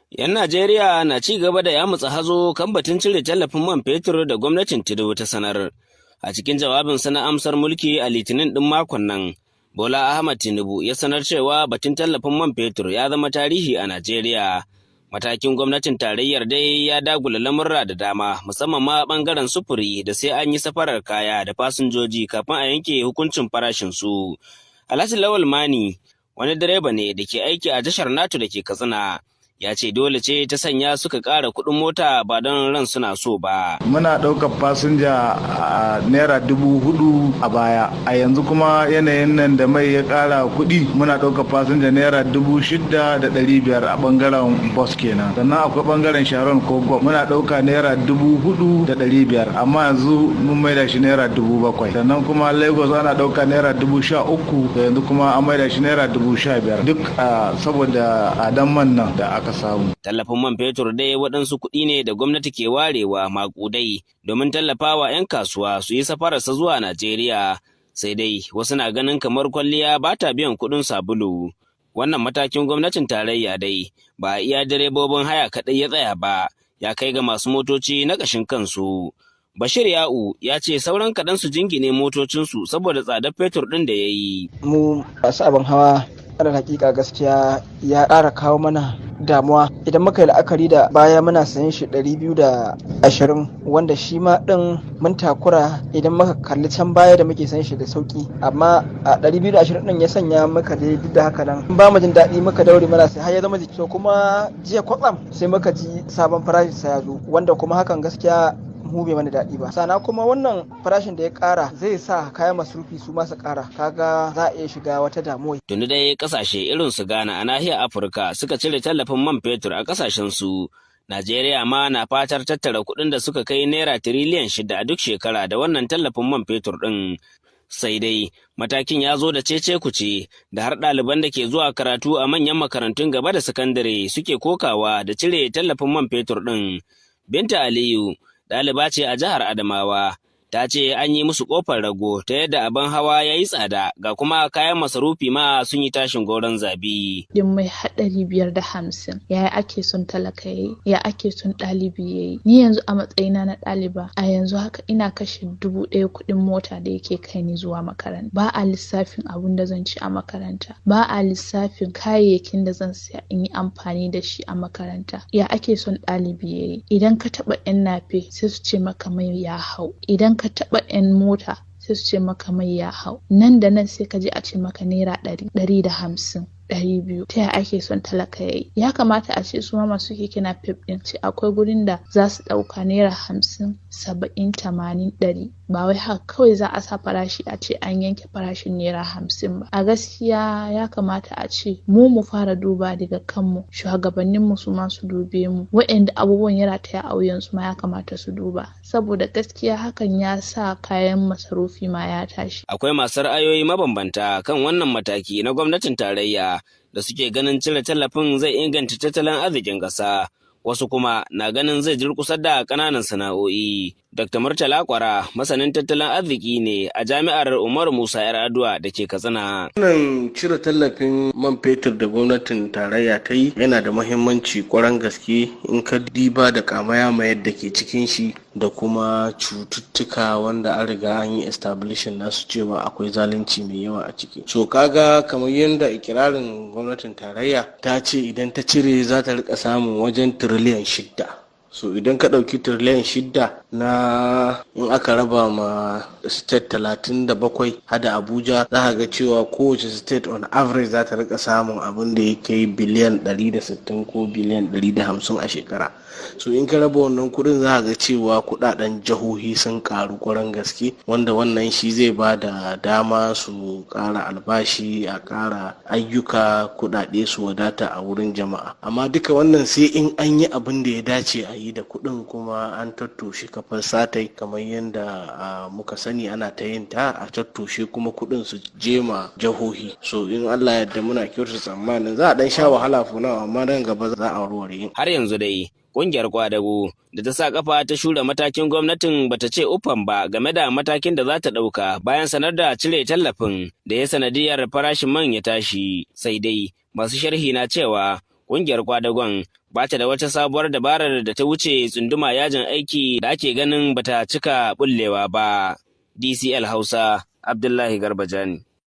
'Yan Najeriya na ci gaba da yamutsa hazo kan batun cire tallafin man fetur da gwamnatin Tinubu ta sanar. A cikin jawabinsa na amsar mulki a Litinin ɗin makon nan, Bola Ahmad Tinubu ya sanar cewa batun tallafin man fetur ya zama tarihi a Najeriya. Matakin gwamnatin tarayyar dai ya dagula lamurra da dama, musamman ma ɓangaren sufuri da sai an yi safarar kaya da fasinjoji kafin a yanke hukuncin farashin su. Alhaji Lawal Mani, wani direba ne da ke aiki a tashar NATO da ke Katsina, ya ce dole ce ta sanya suka ƙara kuɗin mota ba don ran suna so ba. Muna ɗaukar fasinja a naira 4,000 a baya, a yanzu kuma yanayin nan da mai ya ƙara kuɗi muna ɗaukar fasinja naira 6,500 a ɓangaren bus kenan. Sannan akwai ɓangaren Sharon Kogo muna ɗauka naira 4,500 amma yanzu mun maida shi naira 7,000. Sannan kuma Lagos ana ɗauka naira 13,000 da yanzu kuma an maida shi naira 15,000 duk saboda adan man nan da aka samu. Tallafin man fetur dai waɗansu kuɗi ne da gwamnati ke warewa maƙudai domin tallafawa 'yan kasuwa su yi safararsa zuwa Najeriya. Sai dai wasu na ganin kamar kwalliya ba ta biyan kuɗin sabulu. Wannan matakin gwamnatin tarayya dai ba a iya direbobin haya kaɗai ya tsaya ba, ya kai ga masu motoci na ƙashin kansu. Bashir Ya'u ya ce sauran kaɗan su jingine motocinsu saboda tsadar fetur ɗin da ya yi. Mu masu abin hawa alal hakika gaskiya ya ƙara kawo mana damuwa idan muka yi la'akari da baya muna sayan shi 220 wanda shi ma din mun takura idan muka kalli can baya da muke sayan shi da sauki, amma a 220 din ya sanya muka dai duk da haka nan ba mu jin daɗi muka daure mana sai har ya zama jiki. So kuma jiya kwatsam sai muka ji sabon farashin sa ya zo wanda kuma hakan gaskiya mu bai mana daɗi ba. Sana kuma wannan farashin da ya ƙara zai sa kayan masarufi su masu ƙara, kaga za a iya shiga wata damuwa. Tuni dai ƙasashe irin su Ghana a nahiyar Afirka suka cire tallafin man fetur a ƙasashen su. Najeriya ma na fatar tattara kuɗin da suka kai naira tiriliyan 6 a duk shekara da wannan tallafin man fetur ɗin. Sai dai matakin ya zo da cece kuce da har ɗaliban da ke zuwa karatu a manyan makarantun gaba da sakandare suke kokawa da cire tallafin man fetur ɗin. Binta Aliyu, ɗaliba ce a jihar Adamawa, ta ce an yi musu ƙofar rago ta yadda abin hawa ya yi tsada ga kuma kayan masarufi ma sun yi tashin goron zabi. Din mai 550 yaya ake son talaka yayi, ya ake son ɗalibi yayi. Ni yanzu a matsayina na ɗaliba a yanzu haka ina kashe 1,000 kuɗin mota da yake kai ni zuwa makaranta. Ba a lissafin abun da zan ci a makaranta, ba a lissafin kayayyakin da zan siya in yi amfani da shi a makaranta. Ya ake son ɗalibi yayi. Idan ka taɓa 'yan nafe sai su ce maka mai ya hau, idan ka taɓa 'yan mota sai su ce maka mai ya hau, nan da nan sai ka je a ce maka naira 100, 150, 200. Ta yaya ake son talaka yayi? Ya kamata a ce su ma masu keke napep din ce akwai gurin da za su ɗauka naira 50, 70, 80, 100. Ba wai haka kawai za a sa farashi a ce an yanke farashin naira 50 ba. A gaskiya ya kamata a ce mu fara duba daga kanmu, shugabannin mu su ma su dube mu, waɗanda abubuwan ya rataya a wuyan su ma ya kamata su duba, saboda gaskiya hakan ya sa kayan masarufi ma ya tashi. Akwai masu ra'ayoyi mabambanta kan wannan mataki na gwamnatin tarayya da suke ganin cire tallafin zai inganta tattalin arzikin ƙasa. Wasu kuma na ganin zai durƙusar da ƙananan sana'o'i. Dr. Murtala Kwara masanin tattalin arziki ne a jami'ar Umaru Musa 'Yar'adua da ke Katsina. Wannan cire tallafin man fetur da gwamnatin tarayya ta yi yana da muhimmanci kwaran gaske in ka diba da kamaya da ke cikin shi da kuma cututtuka wanda an riga an yi establishing nasu cewa akwai zalunci mai yawa a ciki. So kaga kamar yadda ikirarin gwamnatin tarayya ta ce idan ta cire za ta rika samun wajen tiriliyan 6. So idan ka ɗauki tiriliyan 6 na in aka raba ma state 37 hada Abuja, za ka ga cewa kowace state on average za ta rika samun abin da ya kai biliyan 160 ko biliyan 150 a shekara. So in ka raba wannan kuɗin za ka ga cewa kuɗaɗen jihohi sun ƙaru kwaran gaske, wanda wannan shi zai ba da dama su ƙara albashi, a ƙara ayyuka, kuɗaɗe su wadata a wurin jama'a. Amma duka wannan sai in an yi abin da ya dace a yi da kuɗin, kuma an tattoshe kafar satai kamar yadda muka sani ana ta yin ta, a tattoshe kuma kuɗin su jema jihohi. So in Allah yadda muna kyautata tsammanin za a ɗan sha wahala funawa, amma nan gaba za a warware. Har yanzu dai ƙungiyar kwadago da ta sa kafa ta shura matakin gwamnatin bata ce uffan ba game da matakin da za ta ɗauka bayan sanar da cire tallafin da ya sanadiyar farashin man ya tashi. Sai dai masu sharhi na cewa ƙungiyar kwadagon ba ta da wata sabuwar dabarar da ta wuce tsunduma yajin aiki da ake ganin bata cika bullewa ba. DCL Hausa, Abdullahi Garbajani.